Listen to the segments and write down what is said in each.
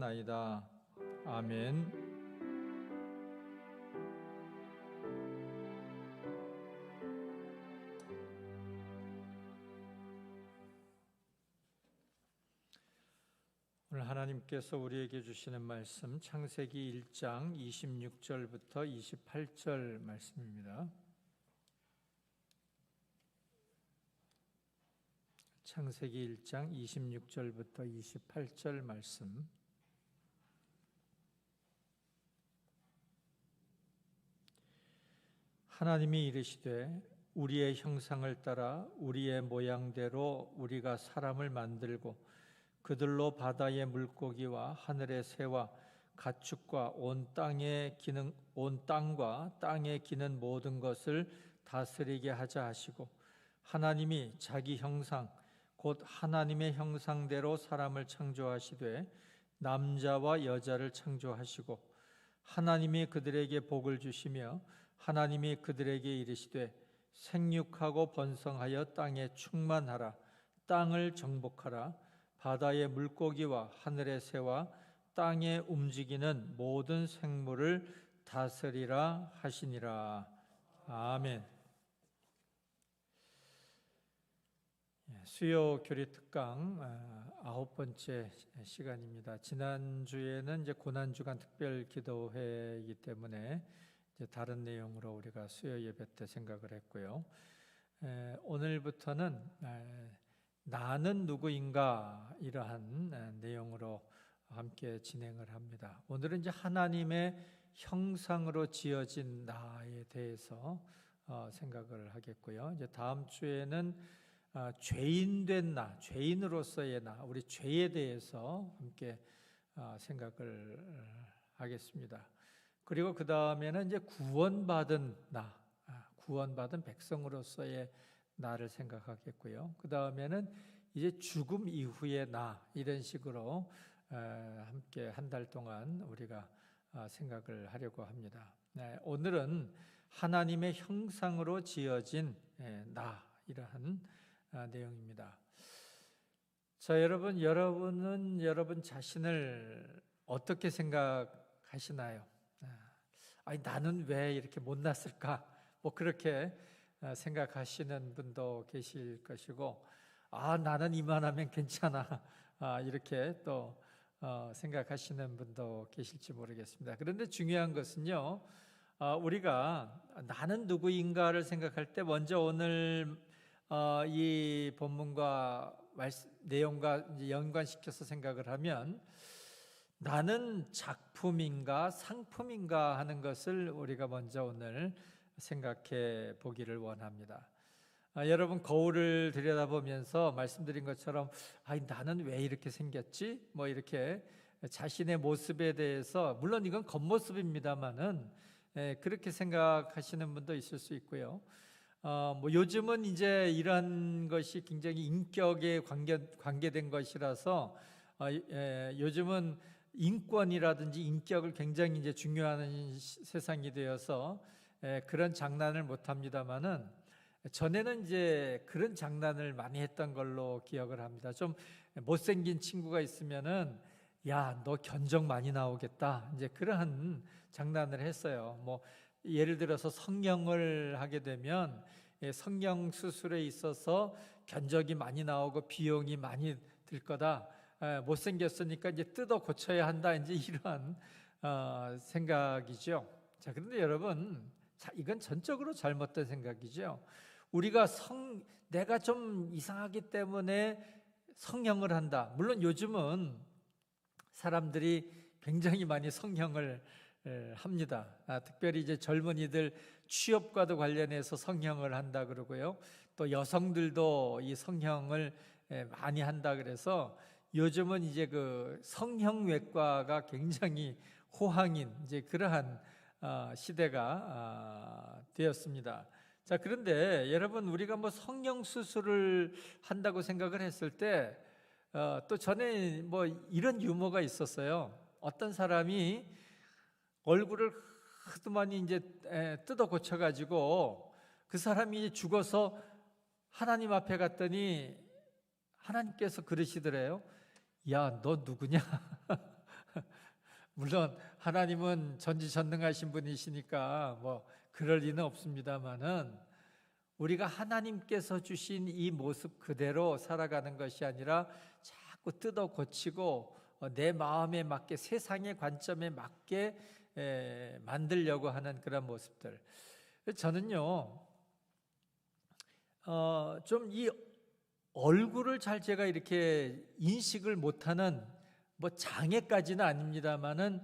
나이다. 아멘. 오늘 하나님께서 우리에게 주시는 말씀 창세기 1장 26절부터 28절 말씀입니다. 창세기 1장 26절부터 28절 말씀. 하나님이 이르시되 우리의 형상을 따라 우리의 모양대로 우리가 사람을 만들고 그들로 바다의 물고기와 하늘의 새와 가축과 온 땅과 땅에 기는 모든 것을 다스리게 하자 하시고, 하나님이 자기 형상 곧 하나님의 형상대로 사람을 창조하시되 남자와 여자를 창조하시고, 하나님이 그들에게 복을 주시며 하나님이 그들에게 이르시되 생육하고 번성하여 땅에 충만하라. 땅을 정복하라. 바다의 물고기와 하늘의 새와 땅에 움직이는 모든 생물을 다스리라 하시니라. 아멘. 수요 교리 특강 9번째 시간입니다. 지난주에는 이제 고난주간 특별 기도회이기 때문에 이제 다른 내용으로 우리가 수요 예배 때 생각을 했고요. 오늘부터는 나는 누구인가 이러한 내용으로 함께 진행을 합니다. 오늘은 이제 하나님의 형상으로 지어진 나에 대해서 생각을 하겠고요. 이제 다음 주에는 죄인된 나, 죄인으로서의 나, 우리 죄에 대해서 함께 생각을 하겠습니다. 그리고 그 다음에는 이제 구원받은 나, 구원받은 백성으로서의 나를 생각하겠고요. 그 다음에는 이제 죽음 이후의 나, 이런 식으로 함께 한 달 동안 우리가 생각을 하려고 합니다. 오늘은 하나님의 형상으로 지어진 나, 이러한 내용입니다. 자, 여러분은 여러분 자신을 어떻게 생각하시나요? 아니, 나는 왜 이렇게 못났을까? 뭐 그렇게 생각하시는 분도 계실 것이고, 나는 이만하면 괜찮아, 이렇게 또 생각하시는 분도 계실지 모르겠습니다. 그런데 중요한 것은요, 우리가 나는 누구인가를 생각할 때 먼저 오늘 이 본문과 내용과 연관시켜서 생각을 하면 나는 작품인가 상품인가 하는 것을 우리가 먼저 오늘 생각해 보기를 원합니다. 여러분, 거울을 들여다보면서 말씀드린 것처럼 나는 왜 이렇게 생겼지? 뭐 이렇게 자신의 모습에 대해서, 물론 이건 겉모습입니다만은 그렇게 생각하시는 분도 있을 수 있고요. 뭐 요즘은 이제 이런 것이 굉장히 인격에 관계된 것이라서 요즘은 인권이라든지 인격을 굉장히 이제 중요한 세상이 되어서 그런 장난을 못 합니다만은, 전에는 이제 그런 장난을 많이 했던 걸로 기억을 합니다. 좀 못생긴 친구가 있으면은 야, 너 견적 많이 나오겠다, 이제 그러한 장난을 했어요. 뭐 예를 들어서 성형을 하게 되면 성형 수술에 있어서 견적이 많이 나오고 비용이 많이 들 거다. 못생겼으니까 이제 뜯어 고쳐야 한다, 이제 이러한 생각이죠. 자, 그런데 여러분, 이건 전적으로 잘못된 생각이죠. 우리가 내가 좀 이상하기 때문에 성형을 한다. 물론 요즘은 사람들이 굉장히 많이 성형을 합니다. 특별히 이제 젊은이들 취업과도 관련해서 성형을 한다 그러고요. 또 여성들도 이 성형을 많이 한다 그래서 요즘은 이제 그 성형외과가 굉장히 호황인 이제 그러한 시대가 되었습니다. 자, 그런데 여러분, 우리가 뭐 성형 수술을 한다고 생각을 했을 때 또 전에 뭐 이런 유머가 있었어요. 어떤 사람이 얼굴을 하도 많이 이제 뜯어 고쳐가지고 그 사람이 죽어서 하나님 앞에 갔더니 하나님께서 그러시더래요. 야, 너 누구냐? 물론 하나님은 전지전능하신 분이시니까 뭐 그럴 리는 없습니다만은 우리가 하나님께서 주신 이 모습 그대로 살아가는 것이 아니라 자꾸 뜯어 고치고 내 마음에 맞게 세상의 관점에 맞게 만들려고 하는 그런 모습들. 저는요, 좀 이 얼굴을 잘 제가 이렇게 인식을 못하는 뭐 장애까지는 아닙니다만은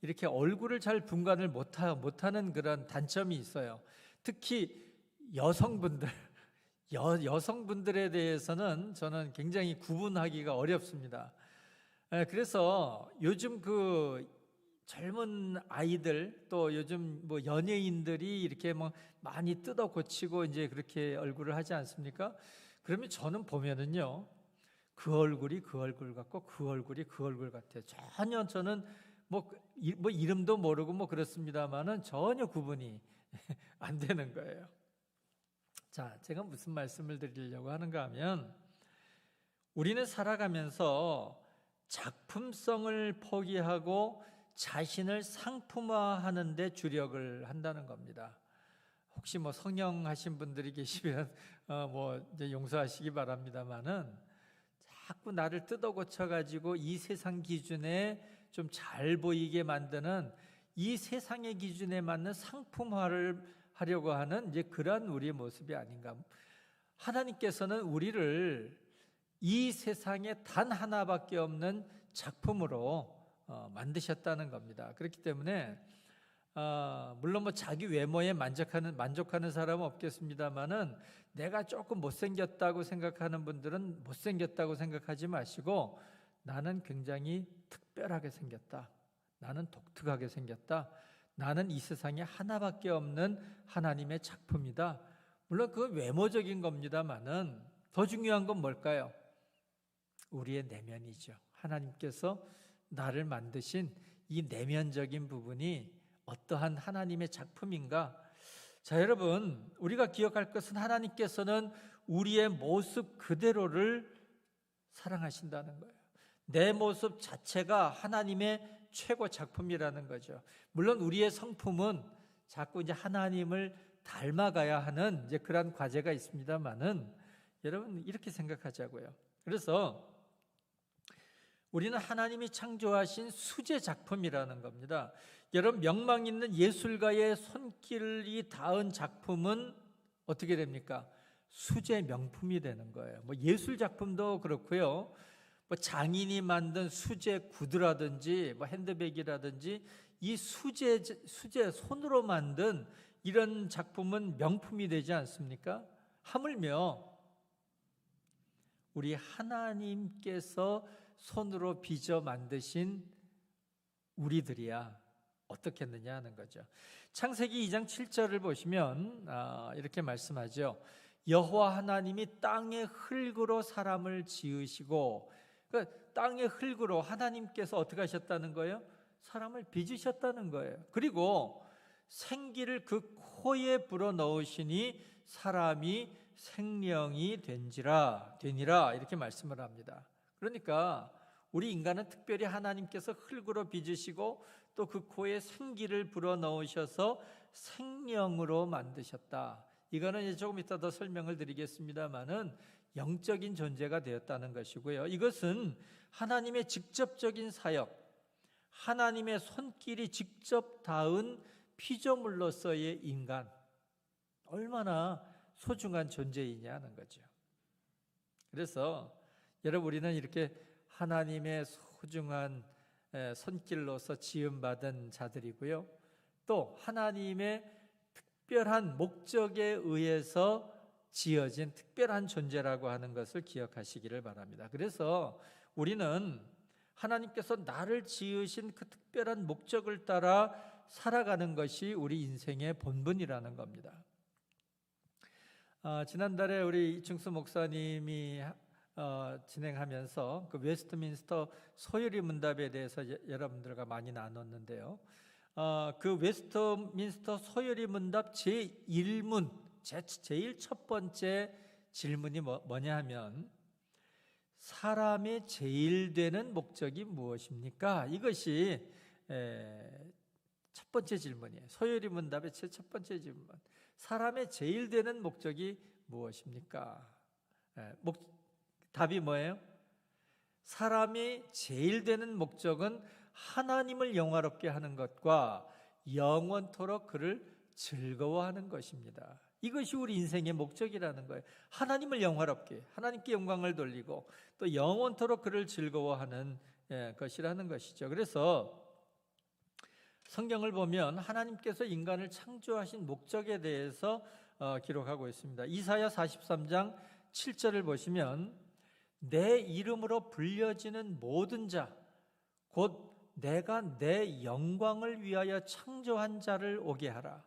이렇게 얼굴을 잘 분간을 못하는 그런 단점이 있어요. 특히 여성분들, 여성분들에 대해서는 저는 굉장히 구분하기가 어렵습니다. 그래서 요즘 그 젊은 아이들 또 요즘 뭐 연예인들이 이렇게 뭐 많이 뜯어 고치고 이제 그렇게 얼굴을 하지 않습니까? 그러면 저는 보면은요, 그 얼굴이 그 얼굴 같고 그 얼굴이 그 얼굴 같아요. 전혀 저는 뭐 이름도 모르고 뭐 그렇습니다만은 전혀 구분이 안 되는 거예요. 자, 제가 무슨 말씀을 드리려고 하는가 하면 우리는 살아가면서 작품성을 포기하고 자신을 상품화하는 데 주력을 한다는 겁니다. 혹시 뭐 성형하신 분들이 계시면 뭐 이제 용서하시기 바랍니다만은 자꾸 나를 뜯어 고쳐 가지고 이 세상 기준에 좀 잘 보이게 만드는 이 세상의 기준에 맞는 상품화를 하려고 하는 이제 그러한 우리의 모습이 아닌가. 하나님께서는 우리를 이 세상에 단 하나밖에 없는 작품으로 만드셨다는 겁니다. 그렇기 때문에 물론 뭐 자기 외모에 만족하는 사람은 없겠습니다만은 내가 조금 못생겼다고 생각하는 분들은 못생겼다고 생각하지 마시고 나는 굉장히 특별하게 생겼다. 나는 독특하게 생겼다. 나는 이 세상에 하나밖에 없는 하나님의 작품이다. 물론 그건 외모적인 겁니다만은 더 중요한 건 뭘까요? 우리의 내면이죠. 하나님께서 나를 만드신 이 내면적인 부분이 어떠한 하나님의 작품인가? 자, 여러분, 우리가 기억할 것은 하나님께서는 우리의 모습 그대로를 사랑하신다는 거예요. 내 모습 자체가 하나님의 최고 작품이라는 거죠. 물론 우리의 성품은 자꾸 이제 하나님을 닮아가야 하는 이제 그런 과제가 있습니다만은 여러분 이렇게 생각하자고요. 그래서 우리는 하나님이 창조하신 수제 작품이라는 겁니다. 여러분 명망 있는 예술가의 손길이 닿은 작품은 어떻게 됩니까? 수제 명품이 되는 거예요. 뭐 예술 작품도 그렇고요. 뭐 장인이 만든 수제 구두라든지 뭐 핸드백이라든지 이 수제 손으로 만든 이런 작품은 명품이 되지 않습니까? 하물며 우리 하나님께서 손으로 빚어 만드신 우리들이야 어떻겠느냐 하는 거죠. 창세기 2장 7절을 보시면 이렇게 말씀하죠. 여호와 하나님이 땅의 흙으로 사람을 지으시고, 그러니까 땅의 흙으로 하나님께서 어떻게 하셨다는 거예요? 사람을 빚으셨다는 거예요. 그리고 생기를 그 코에 불어넣으시니 사람이 생명이 되니라 이렇게 말씀을 합니다. 그러니까 우리 인간은 특별히 하나님께서 흙으로 빚으시고 또 그 코에 생기를 불어넣으셔서 생명으로 만드셨다. 이거는 이제 조금 이따 더 설명을 드리겠습니다만은 영적인 존재가 되었다는 것이고요. 이것은 하나님의 직접적인 사역, 하나님의 손길이 직접 닿은 피조물로서의 인간, 얼마나 소중한 존재이냐는 거죠. 그래서 여러분 우리는 이렇게 하나님의 소중한 손길로서 지음받은 자들이고요. 또 하나님의 특별한 목적에 의해서 지어진 특별한 존재라고 하는 것을 기억하시기를 바랍니다. 그래서 우리는 하나님께서 나를 지으신 그 특별한 목적을 따라 살아가는 것이 우리 인생의 본분이라는 겁니다. 지난달에 우리 이충수 목사님이 진행하면서 그 웨스트민스터 소유리 문답에 대해서 여러분들과 많이 나눴는데요. 그 웨스트민스터 소유리 문답 제1문, 제일 첫 번째 질문이 뭐냐 하면 사람의 제일 되는 목적이 무엇입니까? 이것이 첫 번째 질문이에요. 소요리 문답의 제 첫 번째 질문. 사람의 제일 되는 목적이 무엇입니까? 답이 뭐예요? 사람이 제일 되는 목적은 하나님을 영화롭게 하는 것과 영원토록 그를 즐거워하는 것입니다. 이것이 우리 인생의 목적이라는 거예요. 하나님을 영화롭게, 하나님께 영광을 돌리고 또 영원토록 그를 즐거워하는 것이라는 것이죠. 그래서 성경을 보면 하나님께서 인간을 창조하신 목적에 대해서 기록하고 있습니다. 이사야 43장 7절을 보시면 내 이름으로 불려지는 모든 자, 곧 내가 내 영광을 위하여 창조한 자를 오게 하라.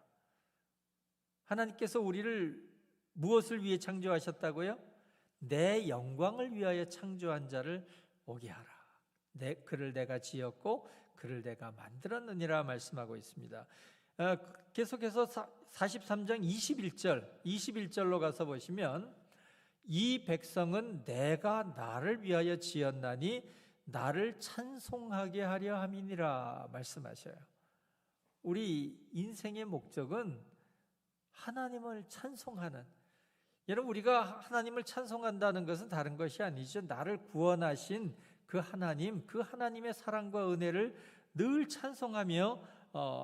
하나님께서 우리를 무엇을 위해 창조하셨다고요? 내 영광을 위하여 창조한 자를 오게 하라. 그를 내가 지었고 그를 내가 만들었느니라 말씀하고 있습니다. 계속해서 43장 21절로 가서 보시면 이 백성은 내가 나를 위하여 지었나니 나를 찬송하게 하려 함이니라 말씀하셔요. 우리 인생의 목적은 하나님을 찬송하는, 여러분 우리가 하나님을 찬송한다는 것은 다른 것이 아니죠. 나를 구원하신 그 하나님, 그 하나님의 사랑과 은혜를 늘 찬송하며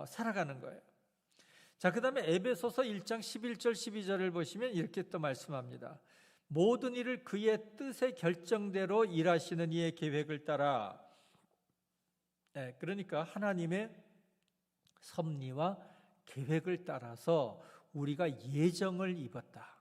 살아가는 거예요. 자, 그 다음에 에베소서 1장 11절 12절을 보시면 이렇게 또 말씀합니다. 모든 일을 그의 뜻의 결정대로 일하시는 이의 계획을 따라, 그러니까 하나님의 섭리와 계획을 따라서 우리가 예정을 입었다.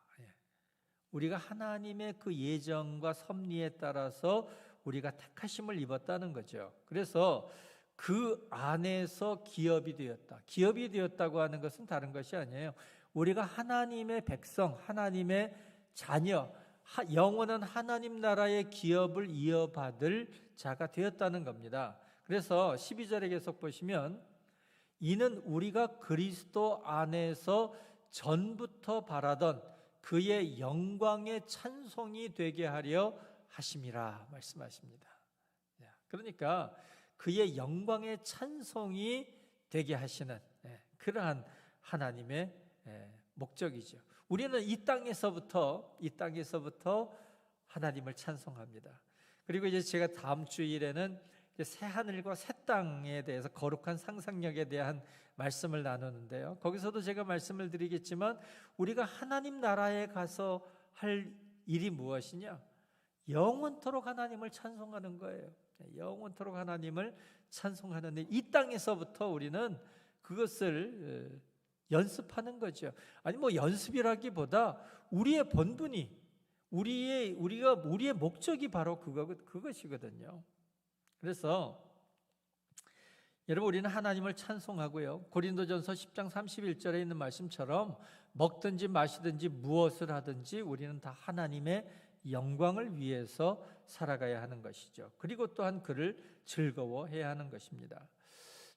우리가 하나님의 그 예정과 섭리에 따라서 우리가 택하심을 입었다는 거죠. 그래서 그 안에서 기업이 되었다. 기업이 되었다고 하는 것은 다른 것이 아니에요. 우리가 하나님의 백성, 하나님의 자녀, 영원한 하나님 나라의 기업을 이어받을 자가 되었다는 겁니다. 그래서 12절에 계속 보시면 이는 우리가 그리스도 안에서 전부터 바라던 그의 영광의 찬송이 되게 하려 하심이라 말씀하십니다. 그러니까 그의 영광의 찬송이 되게 하시는 그러한 하나님의 목적이죠. 우리는 이 땅에서부터 하나님을 찬송합니다. 그리고 이제 제가 다음 주일에는 새 하늘과 새 땅에 대해서 거룩한 상상력에 대한 말씀을 나누는데요. 거기서도 제가 말씀을 드리겠지만 우리가 하나님 나라에 가서 할 일이 무엇이냐? 영원토록 하나님을 찬송하는 거예요. 영원토록 하나님을 찬송하는데 이 땅에서부터 우리는 그것을 연습하는 거죠. 아니 뭐 연습이라기보다 우리의 본분이 우리의 목적이 바로 그것이거든요. 그래서 여러분 우리는 하나님을 찬송하고요. 고린도전서 10장 31절에 있는 말씀처럼 먹든지 마시든지 무엇을 하든지 우리는 다 하나님의 영광을 위해서 살아가야 하는 것이죠. 그리고 또한 그를 즐거워해야 하는 것입니다.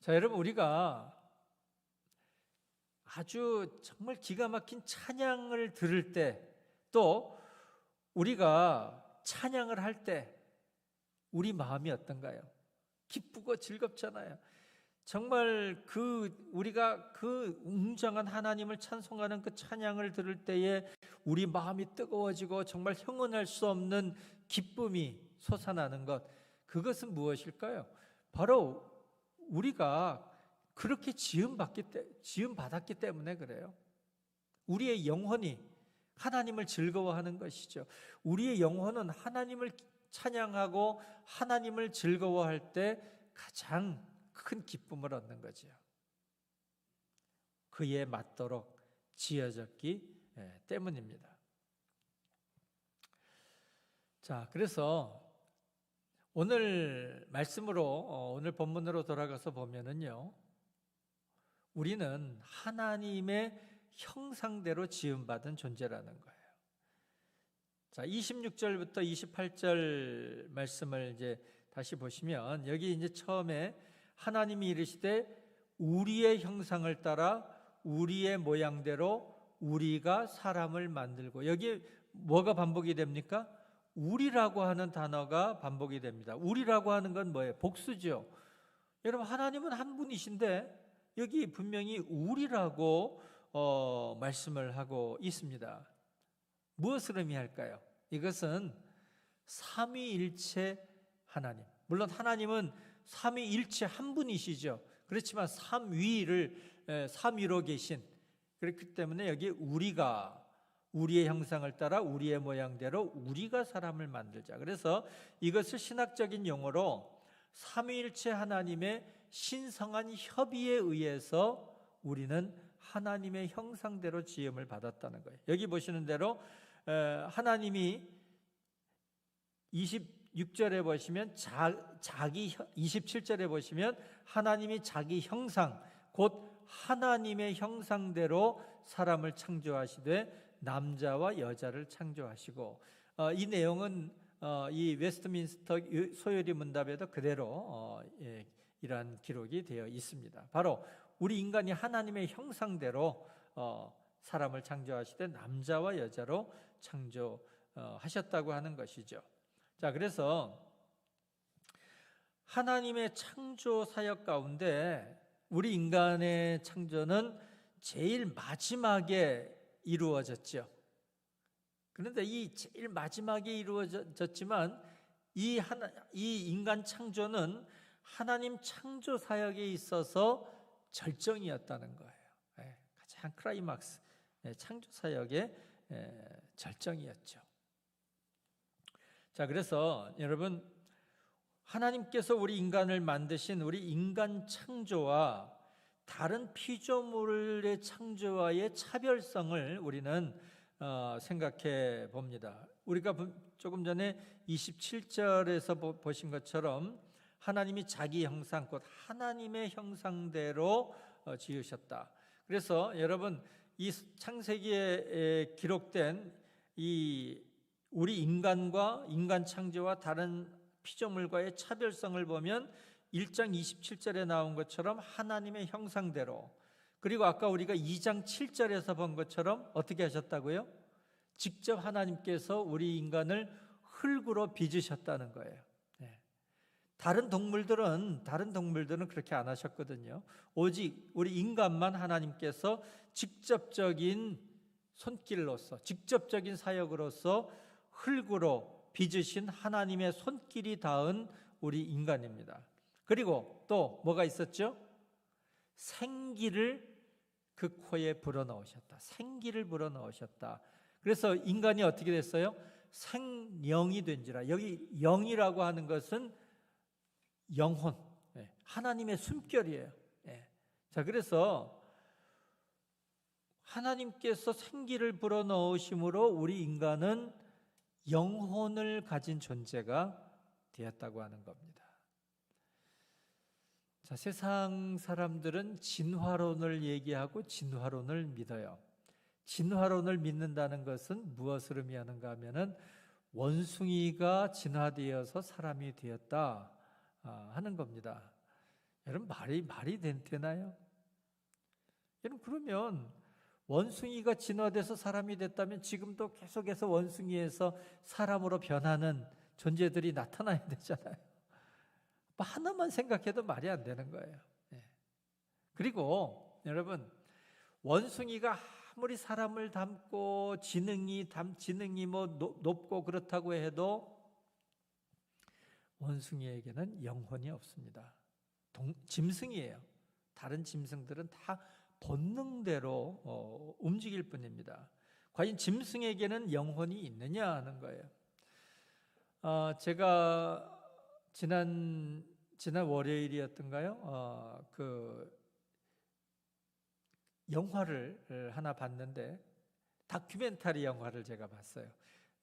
자, 여러분 우리가 아주 정말 기가 막힌 찬양을 들을 때, 또 우리가 찬양을 할 때 우리 마음이 어떤가요? 기쁘고 즐겁잖아요. 정말 우리가 그 웅장한 하나님을 찬송하는 그 찬양을 들을 때에 우리 마음이 뜨거워지고 정말 형언할 수 없는 기쁨이 솟아나는 것, 그것은 무엇일까요? 바로 우리가 그렇게 지음받았기 때문에 그래요. 우리의 영혼이 하나님을 즐거워하는 것이죠. 우리의 영혼은 하나님을 찬양하고 하나님을 즐거워할 때 가장 큰 기쁨을 얻는 거죠. 그에 맞도록 지어졌기 때문입니다. 자, 그래서 오늘 말씀으로, 오늘 본문으로 돌아가서 보면은요, 우리는 하나님의 형상대로 지음받은 존재라는 거예요. 자, 26절부터 28절 말씀을 이제 다시 보시면 여기 이제 처음에 하나님이 이르시되 우리의 형상을 따라 우리의 모양대로 우리가 사람을 만들고, 여기 뭐가 반복이 됩니까? 우리라고 하는 단어가 반복이 됩니다. 우리라고 하는 건 뭐예요? 복수죠. 여러분, 하나님은 한 분이신데 여기 분명히 우리라고 말씀을 하고 있습니다. 무엇을 의미할까요? 이것은 삼위일체 하나님. 물론 하나님은 삼위일체 한 분이시죠. 그렇지만 삼위로 계신, 그렇기 때문에 여기 우리가, 우리의 형상을 따라 우리의 모양대로 우리가 사람을 만들자. 그래서 이것을 신학적인 용어로 삼위일체 하나님의 신성한 협의에 의해서 우리는 하나님의 형상대로 지음을 받았다는 거예요. 여기 보시는 대로 하나님이 26절에 보시면 27절에 보시면 하나님이 자기 형상, 곧 하나님의 형상대로 사람을 창조하시되 남자와 여자를 창조하시고, 이 내용은 이 웨스트민스터 소요리 문답에도 그대로 이러한 기록이 되어 있습니다. 바로 우리 인간이 하나님의 형상대로 사람을 창조하시되 남자와 여자로 창조하셨다고 하는 것이죠. 자, 그래서 하나님의 창조 사역 가운데 우리 인간의 창조는 제일 마지막에 이루어졌죠. 그런데 이 제일 마지막에 이루어졌지만 이 인간 창조는 하나님 창조 사역에 있어서 절정이었다는 거예요. 가장 클라이막스, 창조 사역의 절정이었죠. 자, 그래서 여러분, 하나님께서 우리 인간을 만드신 우리 인간 창조와 다른 피조물의 창조와의 차별성을 우리는 생각해 봅니다. 우리가 조금 전에 27절에서 보신 것처럼 하나님이 자기 형상, 곧 하나님의 형상대로 지으셨다. 그래서 여러분, 이 창세기에 기록된 이 우리 인간과 인간 창조와 다른 피조물과의 차별성을 보면 1장 27절에 나온 것처럼 하나님의 형상대로, 그리고 아까 우리가 2장 7절에서 본 것처럼 어떻게 하셨다고요? 직접 하나님께서 우리 인간을 흙으로 빚으셨다는 거예요. 다른 동물들은 그렇게 안 하셨거든요. 오직 우리 인간만 하나님께서 직접적인 손길로서, 직접적인 사역으로서 흙으로 빚으신 하나님의 손길이 닿은 우리 인간입니다. 그리고 또 뭐가 있었죠? 생기를 그 코에 불어넣으셨다. 생기를 불어넣으셨다. 그래서 인간이 어떻게 됐어요? 생영이 된지라. 여기 영이라고 하는 것은 영혼, 하나님의 숨결이에요. 자, 그래서 하나님께서 생기를 불어넣으심으로 우리 인간은 영혼을 가진 존재가 되었다고 하는 겁니다. 자, 세상 사람들은 진화론을 얘기하고 진화론을 믿어요. 진화론을 믿는다는 것은 무엇을 의미하는가 하면은 원숭이가 진화되어서 사람이 되었다 하는 겁니다. 여러분, 말이 되나요? 여러분, 그러면 원숭이가 진화돼서 사람이 됐다면 지금도 계속해서 원숭이에서 사람으로 변하는 존재들이 나타나야 되잖아요. 하나만 생각해도 말이 안 되는 거예요. 그리고 여러분, 원숭이가 아무리 사람을 닮고 지능이 높고 그렇다고 해도 원숭이에게는 영혼이 없습니다. 짐승이에요. 다른 짐승들은 다 본능대로 움직일 뿐입니다. 과연 짐승에게는 영혼이 있느냐 하는 거예요. 제가 지난 월요일이었던가요? 그 영화를 하나 봤는데, 다큐멘터리 영화를 제가 봤어요.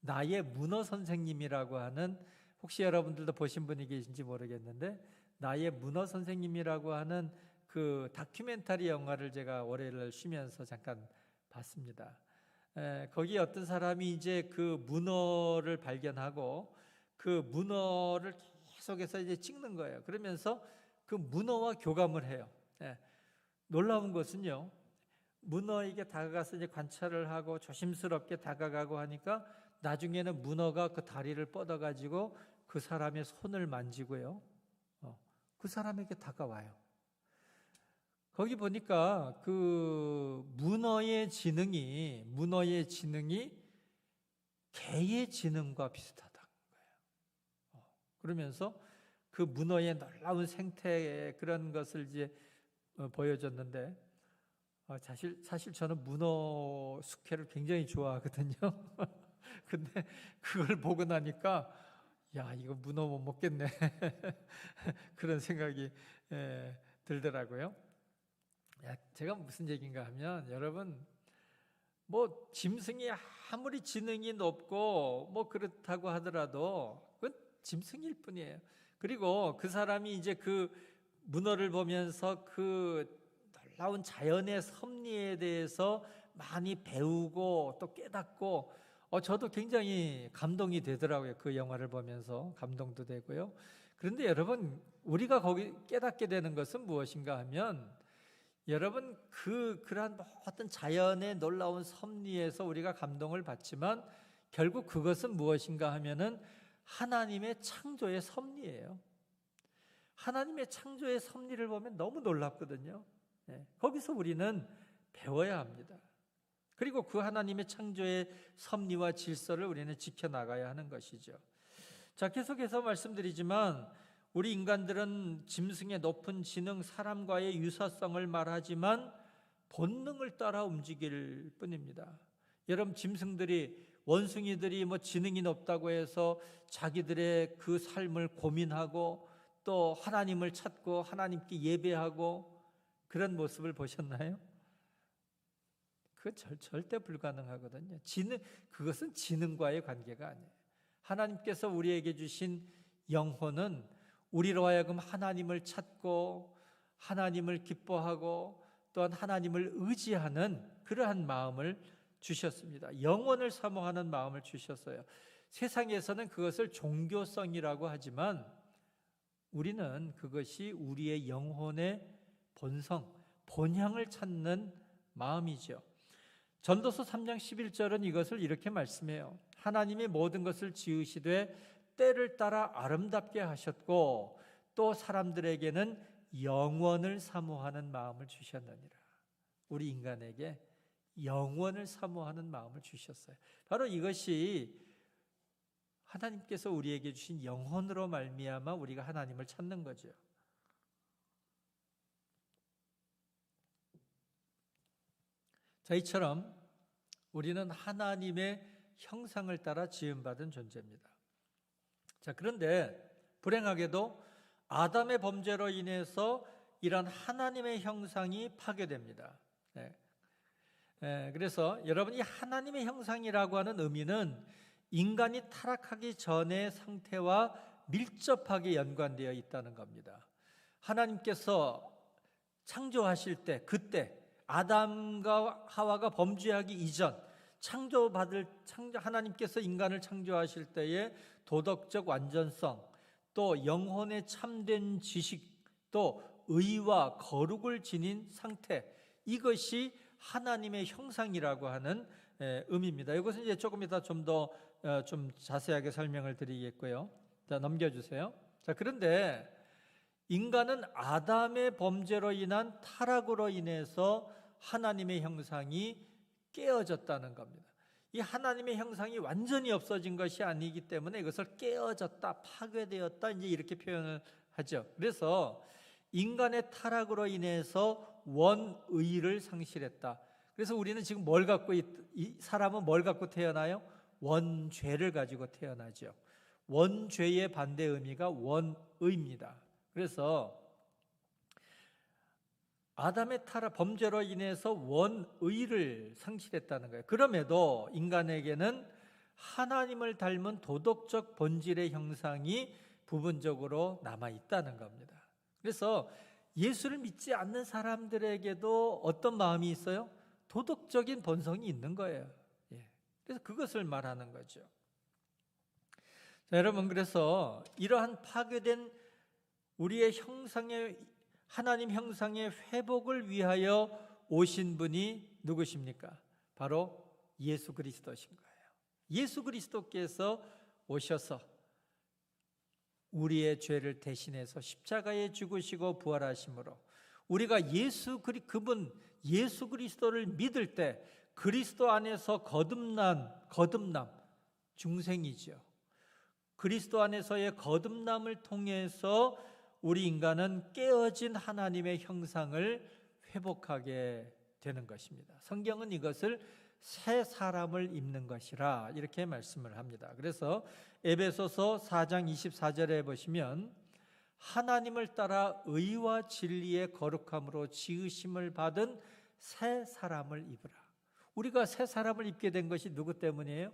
나의 문어 선생님이라고 하는, 혹시 여러분들도 보신 분이 계신지 모르겠는데, 나의 문어 선생님이라고 하는 그 다큐멘터리 영화를 제가 월요일날 쉬면서 잠깐 봤습니다. 거기 어떤 사람이 이제 그 문어를 발견하고 그 문어를 계속해서 이제 찍는 거예요. 그러면서 그 문어와 교감을 해요. 놀라운 것은요, 문어에게 다가가서 이제 관찰을 하고 조심스럽게 다가가고 하니까 나중에는 문어가 그 다리를 뻗어가지고 그 사람의 손을 만지고요. 그 사람에게 다가와요. 거기 보니까 그 문어의 지능이 개의 지능과 비슷하다는 거예요. 그러면서 그 문어의 놀라운 생태의 그런 것을 이제 보여줬는데, 사실 저는 문어 숙회를 굉장히 좋아하거든요. 근데 그걸 보고 나니까 야, 이거 문어 못 먹겠네. 그런 생각이 들더라고요. 제가 무슨 얘기인가 하면, 여러분, 뭐 짐승이 아무리 지능이 높고 뭐 그렇다고 하더라도 그건 짐승일 뿐이에요. 그리고 그 사람이 이제 그 문어를 보면서 그 놀라운 자연의 섭리에 대해서 많이 배우고 또 깨닫고, 저도 굉장히 감동이 되더라고요. 그 영화를 보면서 감동도 되고요. 그런데 여러분, 우리가 거기 깨닫게 되는 것은 무엇인가 하면, 여러분, 그러한 모든 자연의 놀라운 섭리에서 우리가 감동을 받지만 결국 그것은 무엇인가 하면은 하나님의 창조의 섭리예요. 하나님의 창조의 섭리를 보면 너무 놀랍거든요. 거기서 우리는 배워야 합니다. 그리고 그 하나님의 창조의 섭리와 질서를 우리는 지켜나가야 하는 것이죠. 자, 계속해서 말씀드리지만 우리 인간들은 짐승의 높은 지능, 사람과의 유사성을 말하지만 본능을 따라 움직일 뿐입니다. 여러분, 짐승들이, 원숭이들이 뭐 지능이 높다고 해서 자기들의 그 삶을 고민하고 또 하나님을 찾고 하나님께 예배하고 그런 모습을 보셨나요? 그건 절대 불가능하거든요. 그것은 지능과의 관계가 아니에요. 하나님께서 우리에게 주신 영혼은 우리로 하여금 하나님을 찾고 하나님을 기뻐하고 또한 하나님을 의지하는 그러한 마음을 주셨습니다. 영혼을 사모하는 마음을 주셨어요. 세상에서는 그것을 종교성이라고 하지만 우리는 그것이 우리의 영혼의 본성, 본향을 찾는 마음이죠. 전도서 3장 11절은 이것을 이렇게 말씀해요. 하나님이 모든 것을 지으시되 때를 따라 아름답게 하셨고 또 사람들에게는 영원을 사모하는 마음을 주셨느니라. 우리 인간에게 영원을 사모하는 마음을 주셨어요. 바로 이것이 하나님께서 우리에게 주신 영혼으로 말미암아 우리가 하나님을 찾는 거죠. 자, 이처럼 우리는 하나님의 형상을 따라 지음받은 존재입니다. 자, 그런데 불행하게도 아담의 범죄로 인해서 이런 하나님의 형상이 파괴됩니다. 그래서 여러분, 이 하나님의 형상이라고 하는 의미는 인간이 타락하기 전의 상태와 밀접하게 연관되어 있다는 겁니다. 하나님께서 창조하실 때, 그때 아담과 하와가 범죄하기 이전 하나님께서 인간을 창조하실 때의 도덕적 완전성, 또 영혼의 참된 지식, 또 의와 거룩을 지닌 상태, 이것이 하나님의 형상이라고 하는 의미입니다. 이것은 이제 조금 이따 좀 더 좀 자세하게 설명을 드리겠고요. 자, 넘겨주세요. 자, 그런데 인간은 아담의 범죄로 인한 타락으로 인해서 하나님의 형상이 깨어졌다는 겁니다. 이 하나님의 형상이 완전히 없어진 것이 아니기 때문에 이것을 깨어졌다, 파괴되었다, 이제 이렇게 표현을 하죠. 그래서 인간의 타락으로 인해서 원의를 상실했다. 그래서 우리는 지금 이 사람은 뭘 갖고 태어나요? 원죄를 가지고 태어나죠. 원죄의 반대 의미가 원의입니다. 그래서 아담의 범죄로 인해서 원의를 상실했다는 거예요. 그럼에도 인간에게는 하나님을 닮은 도덕적 본질의 형상이 부분적으로 남아있다는 겁니다. 그래서 예수를 믿지 않는 사람들에게도 어떤 마음이 있어요? 도덕적인 본성이 있는 거예요. 그래서 그것을 말하는 거죠. 자, 여러분, 그래서 이러한 파괴된 우리의 하나님 형상의 회복을 위하여 오신 분이 누구십니까? 바로 예수 그리스도신 거예요. 예수 그리스도께서 오셔서 우리의 죄를 대신해서 십자가에 죽으시고 부활하심으로 우리가 그분 예수 그리스도를 믿을 때 그리스도 안에서 거듭남, 중생이죠. 그리스도 안에서의 거듭남을 통해서 우리 인간은 깨어진 하나님의 형상을 회복하게 되는 것입니다. 성경은 이것을 새 사람을 입는 것이라 이렇게 말씀을 합니다. 그래서 에베소서 4장 24절에 보시면 하나님을 따라 의와 진리의 거룩함으로 지으심을 받은 새 사람을 입으라. 우리가 새 사람을 입게 된 것이 누구 때문이에요?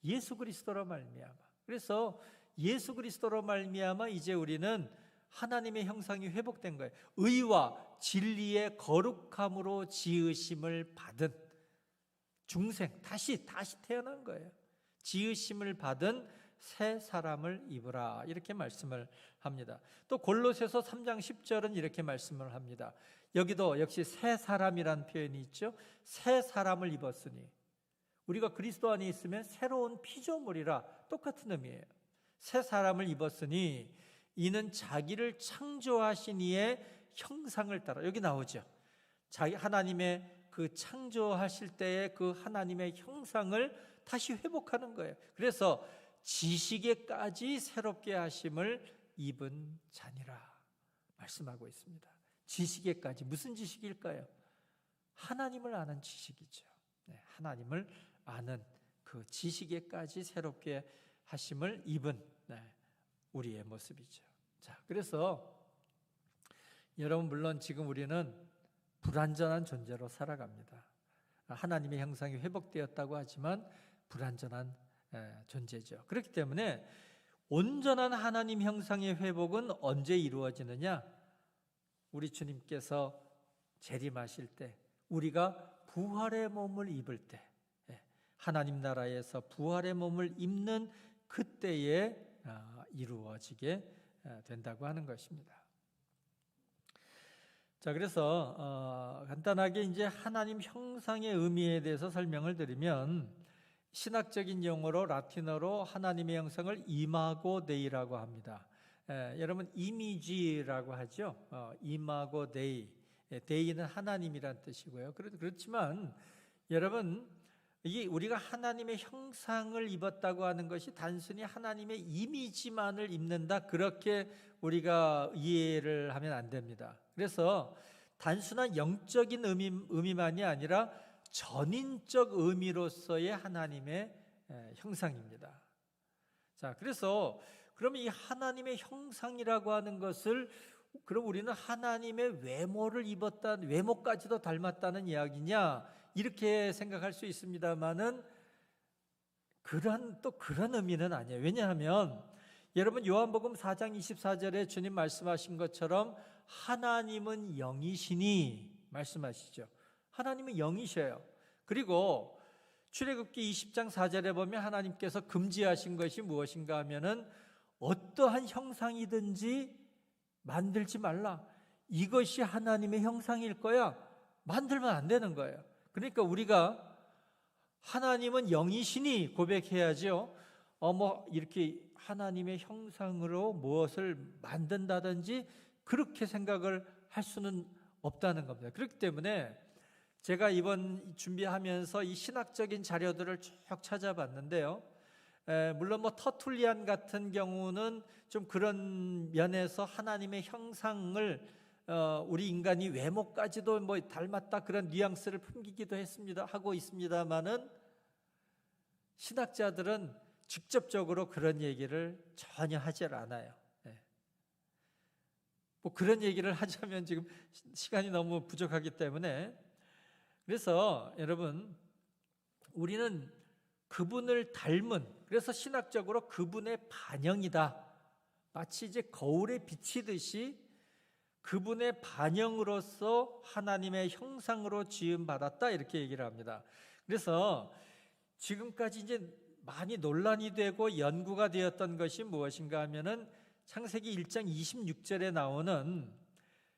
예수 그리스도로 말미암아. 그래서 예수 그리스도로 말미암아 이제 우리는 하나님의 형상이 회복된 거예요. 의와 진리의 거룩함으로 지으심을 받은 중생, 다시 태어난 거예요. 지으심을 받은 새 사람을 입으라 이렇게 말씀을 합니다. 또 골로새서 3장 10절은 이렇게 말씀을 합니다. 여기도 역시 새 사람이란 표현이 있죠. 새 사람을 입었으니 우리가 그리스도 안에 있으면 새로운 피조물이라 똑같은 의미예요. 새 사람을 입었으니 이는 자기를 창조하신 이의 형상을 따라, 여기 나오죠. 하나님의 그 창조하실 때의 그 하나님의 형상을 다시 회복하는 거예요. 그래서 지식에까지 새롭게 하심을 입은 자니라 말씀하고 있습니다. 지식에까지, 무슨 지식일까요? 하나님을 아는 지식이죠. 하나님을 아는 그 지식에까지 새롭게 하심을 입은 우리의 모습이죠. 자, 그래서 여러분, 물론 지금 우리는 불완전한 존재로 살아갑니다. 하나님의 형상이 회복되었다고 하지만 불완전한 존재죠. 그렇기 때문에 온전한 하나님 형상의 회복은 언제 이루어지느냐? 우리 주님께서 재림하실 때, 우리가 부활의 몸을 입을 때, 하나님 나라에서 부활의 몸을 입는 그때에 이루어지게 된다고 하는 것입니다. 자, 그래서 간단하게 이제 하나님 형상의 의미에 대해서 설명을 드리면, 신학적인 용어로 라틴어로 하나님의 형상을 이마고 데이라고 합니다. 여러분, 이미지라고 하죠. 이마고 데이, 데이는 하나님이란 뜻이고요. 그렇지만 여러분, 이게 우리가 하나님의 형상을 입었다고 하는 것이 단순히 하나님의 이미지만을 입는다, 그렇게 우리가 이해를 하면 안 됩니다. 그래서 단순한 영적인 의미만이 아니라 전인적 의미로서의 하나님의 형상입니다. 자, 그래서 그러면 이 하나님의 형상이라고 하는 것을, 그럼 우리는 하나님의 외모를 입었다는, 외모까지도 닮았다는 이야기냐, 이렇게 생각할 수 있습니다만은 그런 의미는 아니에요. 왜냐하면 여러분, 요한복음 4장 24절에 주님 말씀하신 것처럼 하나님은 영이시니 말씀하시죠. 하나님은 영이셔요. 그리고 출애굽기 20장 4절에 보면 하나님께서 금지하신 것이 무엇인가 하면은 어떠한 형상이든지 만들지 말라. 이것이 하나님의 형상일 거야. 만들면 안 되는 거예요. 그러니까 우리가 하나님은 영이시니 고백해야죠. 이렇게 하나님의 형상으로 무엇을 만든다든지 그렇게 생각을 할 수는 없다는 겁니다. 그렇기 때문에 제가 이번 준비하면서 이 신학적인 자료들을 쭉 찾아봤는데요. 물론 터툴리안 같은 경우는 좀 그런 면에서 하나님의 형상을 우리 인간이 외모까지도 닮았다, 그런 뉘앙스를 풍기기도 하고 있습니다만은 신학자들은 직접적으로 그런 얘기를 전혀 하지 않아요. 그런 얘기를 하자면 지금 시간이 너무 부족하기 때문에, 그래서 여러분, 우리는 그분을 닮은, 그래서 신학적으로 그분의 반영이다. 마치 이제 거울에 비치듯이 그분의 반영으로서 하나님의 형상으로 지음받았다, 이렇게 얘기를 합니다. 그래서 지금까지 이제 많이 논란이 되고 연구가 되었던 것이 무엇인가 하면은 창세기 1장 26절에 나오는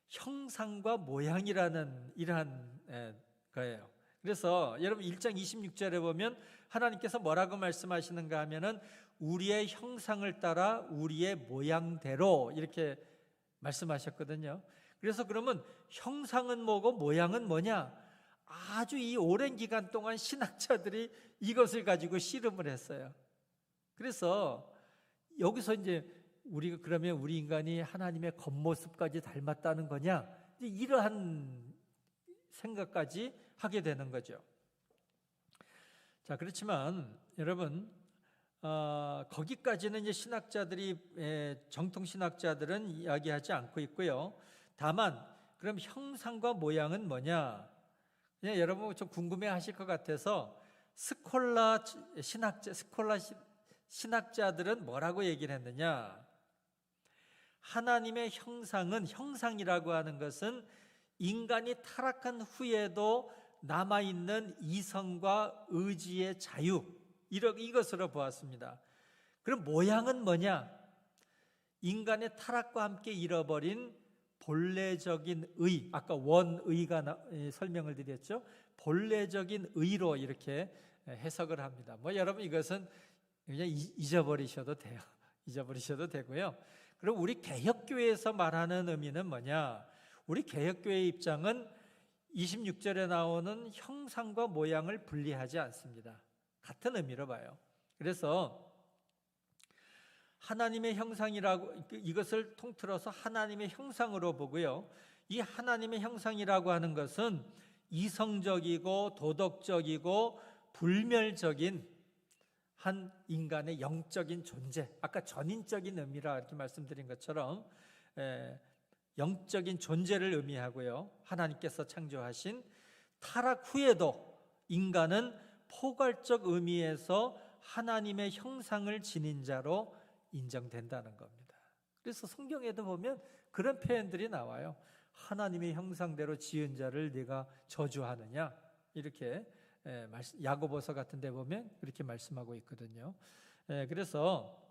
형상과 모양이라는 이러한 거예요. 그래서 여러분, 1장 26절에 보면 하나님께서 뭐라고 말씀하시는가 하면은 우리의 형상을 따라 우리의 모양대로 이렇게 말씀하셨거든요. 그래서 그러면 형상은 뭐고 모양은 뭐냐? 아주 이 오랜 기간 동안 신학자들이 이것을 가지고 씨름을 했어요. 그래서 여기서 이제 우리가 그러면 우리 인간이 하나님의 겉모습까지 닮았다는 거냐? 이러한 생각까지 하게 되는 거죠. 자, 그렇지만 여러분, 거기까지는 이제 신학자들이, 정통 신학자들은 이야기하지 않고 있고요. 다만 그럼 형상과 모양은 뭐냐? 그냥 여러분 좀 궁금해하실 것 같아서 스콜라 신학자들은 뭐라고 얘기를 했느냐? 하나님의 형상이라고 하는 것은 인간이 타락한 후에도 남아있는 이성과 의지의 자유, 이것으로 보았습니다. 그럼 모양은 뭐냐? 인간의 타락과 함께 잃어버린 본래적인 의, 아까 원의가 설명을 드렸죠. 본래적인 의로 이렇게 해석을 합니다. 여러분 이것은 그냥 잊어버리셔도 돼요. 잊어버리셔도 되고요. 그럼 우리 개혁교회에서 말하는 의미는 뭐냐? 우리 개혁교회의 입장은 26절에 나오는 형상과 모양을 분리하지 않습니다. 같은 의미로 봐요. 그래서 하나님의 형상이라고, 이것을 통틀어서 하나님의 형상으로 보고요. 이 하나님의 형상이라고 하는 것은 이성적이고 도덕적이고 불멸적인 한 인간의 영적인 존재, 아까 전인적인 의미라 이렇게 말씀드린 것처럼 영적인 존재를 의미하고요. 하나님께서 창조하신 타락 후에도 인간은 포괄적 의미에서 하나님의 형상을 지닌 자로 인정된다는 겁니다. 그래서 성경에도 보면 그런 표현들이 나와요. 하나님의 형상대로 지은 자를 네가 저주하느냐, 이렇게 야고보서 같은 데 보면 그렇게 말씀하고 있거든요. 그래서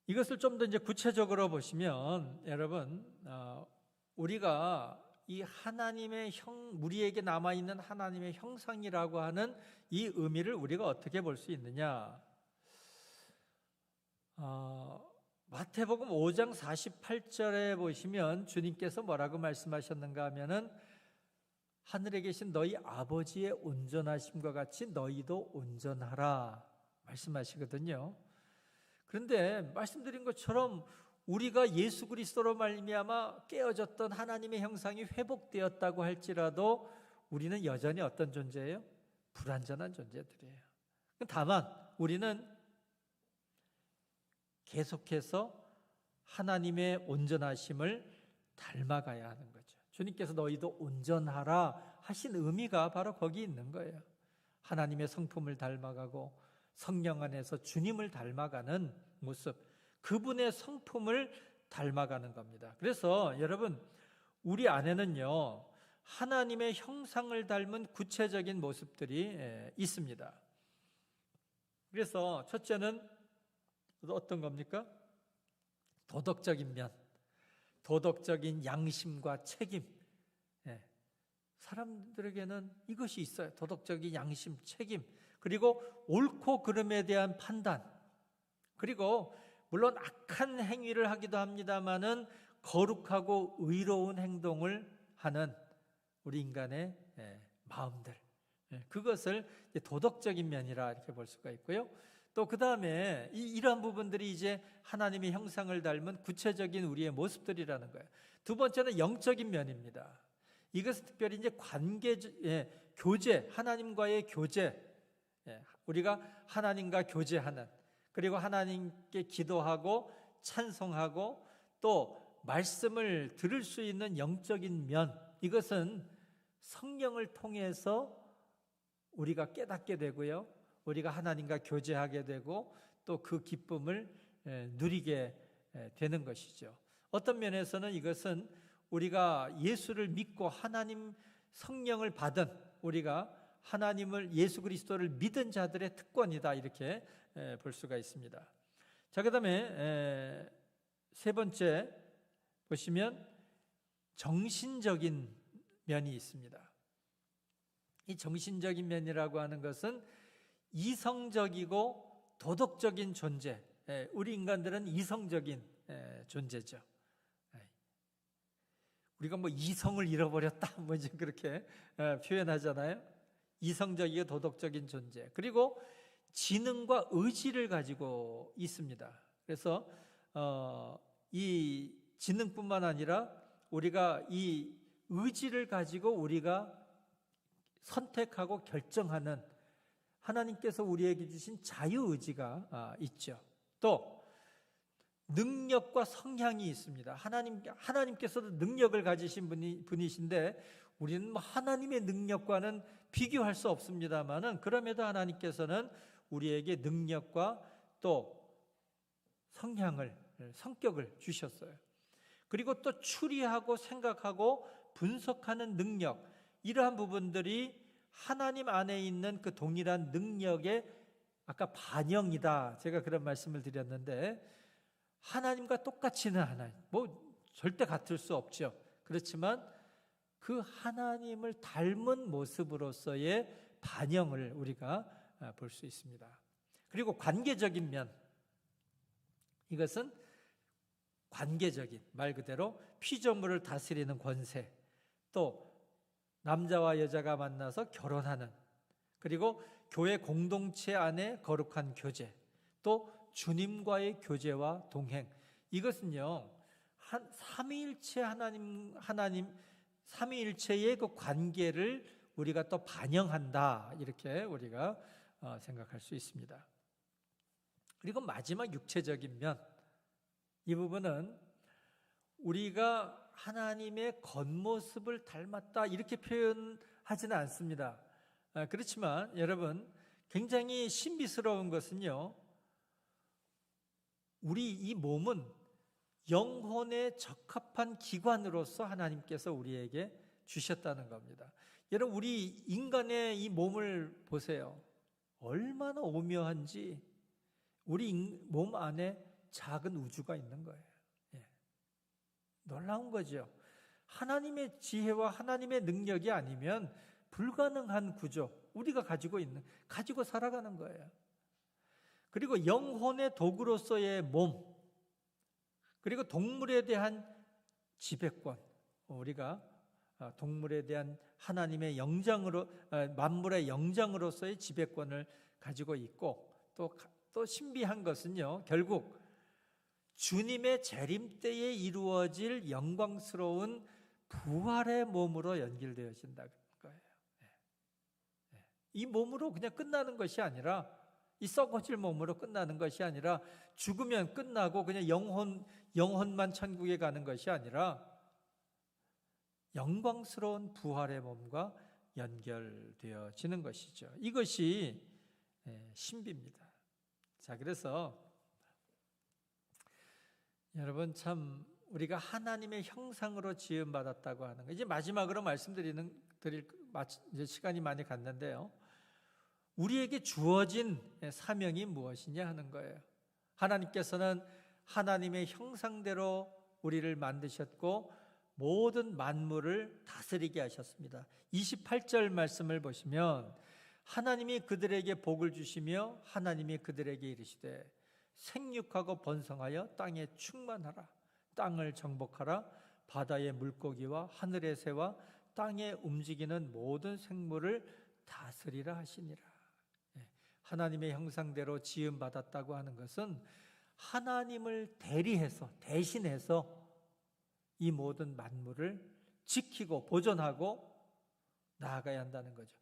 이것을 좀 더 이제 구체적으로 보시면 여러분, 우리가 이 하나님의 우리에게 남아있는 하나님의 형상이라고 하는 이 의미를 우리가 어떻게 볼 수 있느냐? 마태복음 5장 48절에 보시면 주님께서 뭐라고 말씀하셨는가 하면은 하늘에 계신 너희 아버지의 온전하심과 같이 너희도 온전하라 말씀하시거든요. 그런데 말씀드린 것처럼 우리가 예수 그리스도로 말미암아 깨어졌던 하나님의 형상이 회복되었다고 할지라도 우리는 여전히 어떤 존재예요? 불완전한 존재들이에요. 다만 우리는 계속해서 하나님의 온전하심을 닮아가야 하는 거죠. 주님께서 너희도 온전하라 하신 의미가 바로 거기 있는 거예요. 하나님의 성품을 닮아가고 성령 안에서 주님을 닮아가는 모습, 그분의 성품을 닮아가는 겁니다. 그래서 여러분, 우리 안에는요, 하나님의 형상을 닮은 구체적인 모습들이 있습니다. 그래서 첫째는 어떤 겁니까? 도덕적인 면, 도덕적인 양심과 책임. 사람들에게는 이것이 있어요. 도덕적인 양심, 책임, 그리고 옳고 그름에 대한 판단, 그리고 물론 악한 행위를 하기도 합니다마는 거룩하고 의로운 행동을 하는 우리 인간의 마음들, 그것을 도덕적인 면이라 이렇게 볼 수가 있고요. 또 그 다음에 이러한 부분들이 이제 하나님의 형상을 닮은 구체적인 우리의 모습들이라는 거예요. 두 번째는 영적인 면입니다. 이것은 특별히 이제 교제, 하나님과의 교제, 우리가 하나님과 교제하는, 그리고 하나님께 기도하고 찬송하고 또 말씀을 들을 수 있는 영적인 면, 이것은 성령을 통해서 우리가 깨닫게 되고요, 우리가 하나님과 교제하게 되고 또 그 기쁨을 누리게 되는 것이죠. 어떤 면에서는 이것은 우리가 예수를 믿고 하나님 성령을 받은, 우리가 하나님을, 예수 그리스도를 믿은 자들의 특권이다, 이렇게 볼 수가 있습니다. 자, 그 다음에 세 번째 보시면 정신적인 면이 있습니다. 이 정신적인 면이라고 하는 것은 이성적이고 도덕적인 존재, 우리 인간들은 이성적인 존재죠. 우리가 뭐 이성을 잃어버렸다 뭐 이제 그렇게 표현하잖아요. 이성적이고 도덕적인 존재, 그리고 지능과 의지를 가지고 있습니다. 그래서 이 지능뿐만 아니라 우리가 이 의지를 가지고 우리가 선택하고 결정하는, 하나님께서 우리에게 주신 자유의지가 있죠. 또 능력과 성향이 있습니다. 하나님께서도 능력을 가지신 분이신데 우리는 뭐 하나님의 능력과는 비교할 수 없습니다만은, 그럼에도 하나님께서는 우리에게 능력과 또 성격을 주셨어요. 그리고 또 추리하고 생각하고 분석하는 능력, 이러한 부분들이 하나님 안에 있는 그 동일한 능력의 아까 반영이다, 제가 그런 말씀을 드렸는데, 하나님과 똑같이는 하나님, 뭐 절대 같을 수 없죠. 그렇지만 그 하나님을 닮은 모습으로서의 반영을 우리가 볼 수 있습니다. 그리고 관계적인 면, 이것은 관계적인, 말 그대로 피조물을 다스리는 권세, 또 남자와 여자가 만나서 결혼하는, 그리고 교회 공동체 안에 거룩한 교제, 또 주님과의 교제와 동행, 이것은요 삼위일체 하나님 삼위일체의 그 관계를 우리가 또 반영한다, 이렇게 우리가 생각할 수 있습니다. 그리고 마지막 육체적인 면, 이 부분은 우리가 하나님의 겉모습을 닮았다 이렇게 표현하지는 않습니다. 그렇지만 여러분, 굉장히 신비스러운 것은요, 우리 이 몸은 영혼에 적합한 기관으로서 하나님께서 우리에게 주셨다는 겁니다. 여러분, 우리 인간의 이 몸을 보세요. 얼마나 오묘한지. 우리 몸 안에 작은 우주가 있는 거예요. 놀라운 거죠. 하나님의 지혜와 하나님의 능력이 아니면 불가능한 구조, 우리가 가지고 살아가는 거예요. 그리고 영혼의 도구로서의 몸, 그리고 동물에 대한 지배권, 우리가 동물에 대한 하나님의 영장으로, 만물의 영장으로서의 지배권을 가지고 있고, 또 신비한 것은요, 결국 주님의 재림 때에 이루어질 영광스러운 부활의 몸으로 연결되어진다는 거예요. 이 몸으로 그냥 끝나는 것이 아니라, 이 썩어질 몸으로 끝나는 것이 아니라, 죽으면 끝나고 그냥 영혼만 천국에 가는 것이 아니라 영광스러운 부활의 몸과 연결되어지는 것이죠. 이것이 신비입니다. 자, 그래서 여러분, 참 우리가 하나님의 형상으로 지음받았다고 하는 거, 이제 마지막으로 말씀드릴 이제 시간이 많이 갔는데요, 우리에게 주어진 사명이 무엇이냐 하는 거예요. 하나님께서는 하나님의 형상대로 우리를 만드셨고 모든 만물을 다스리게 하셨습니다. 28절 말씀을 보시면 하나님이 그들에게 복을 주시며 하나님이 그들에게 이르시되 생육하고 번성하여 땅에 충만하라. 땅을 정복하라. 바다의 물고기와 하늘의 새와 땅에 움직이는 모든 생물을 다스리라 하시니라. 하나님의 형상대로 지음받았다고 하는 것은 하나님을 대신해서 이 모든 만물을 지키고 보존하고 나아가야 한다는 거죠.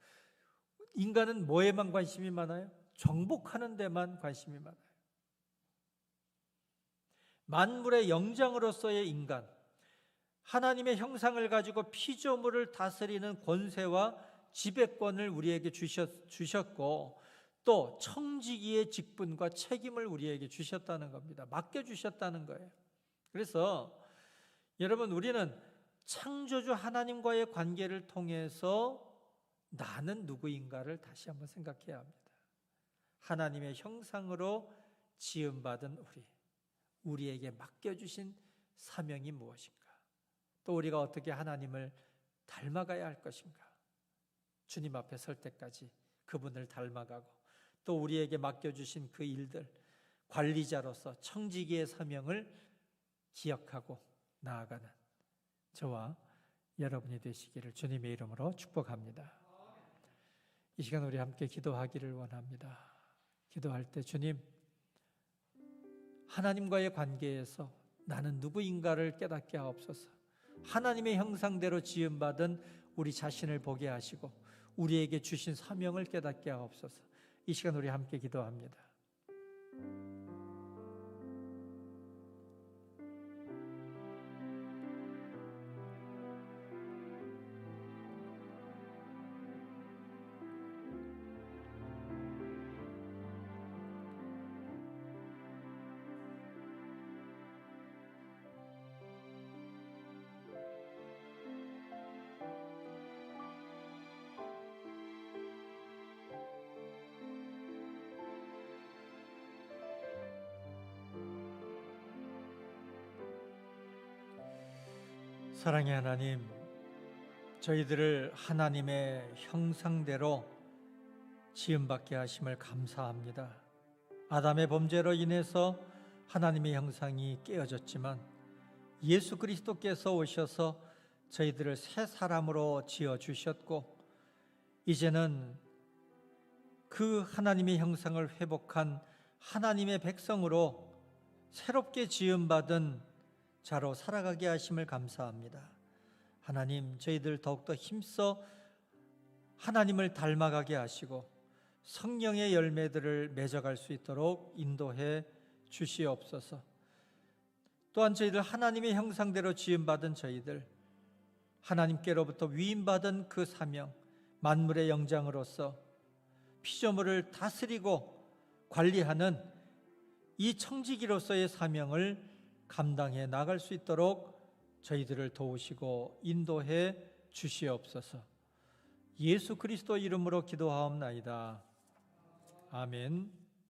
인간은 뭐에만 관심이 많아요? 정복하는 데만 관심이 많아요. 만물의 영장으로서의 인간, 하나님의 형상을 가지고 피조물을 다스리는 권세와 지배권을 우리에게 주셨고, 또 청지기의 직분과 책임을 우리에게 주셨다는 겁니다. 맡겨주셨다는 거예요. 그래서 여러분, 우리는 창조주 하나님과의 관계를 통해서 나는 누구인가를 다시 한번 생각해야 합니다. 하나님의 형상으로 지음받은 우리에게 맡겨주신 사명이 무엇인가? 또 우리가 어떻게 하나님을 닮아가야 할 것인가? 주님 앞에 설 때까지 그분을 닮아가고, 또 우리에게 맡겨주신 그 일들, 관리자로서 청지기의 사명을 기억하고 나아가는 저와 여러분이 되시기를 주님의 이름으로 축복합니다. 이 시간 우리 함께 기도하기를 원합니다. 기도할 때 주님, 하나님과의 관계에서 나는 누구인가를 깨닫게 하옵소서. 하나님의 형상대로 지음받은 우리 자신을 보게 하시고 우리에게 주신 사명을 깨닫게 하옵소서. 이 시간 우리 함께 기도합니다. 사랑의 하나님, 저희들을 하나님의 형상대로 지음받게 하심을 감사합니다. 아담의 범죄로 인해서 하나님의 형상이 깨어졌지만 예수 그리스도께서 오셔서 저희들을 새 사람으로 지어주셨고 이제는 그 하나님의 형상을 회복한 하나님의 백성으로 새롭게 지음받은 자로 살아가게 하심을 감사합니다. 하나님, 저희들 더욱더 힘써 하나님을 닮아가게 하시고 성령의 열매들을 맺어갈 수 있도록 인도해 주시옵소서. 또한 저희들 하나님의 형상대로 지음받은 저희들, 하나님께로부터 위임받은 그 사명, 만물의 영장으로서 피조물을 다스리고 관리하는 이 청지기로서의 사명을 감당해 나갈 수 있도록 저희들을 도우시고 인도해 주시옵소서. 예수 그리스도 이름으로 기도하옵나이다. 아멘.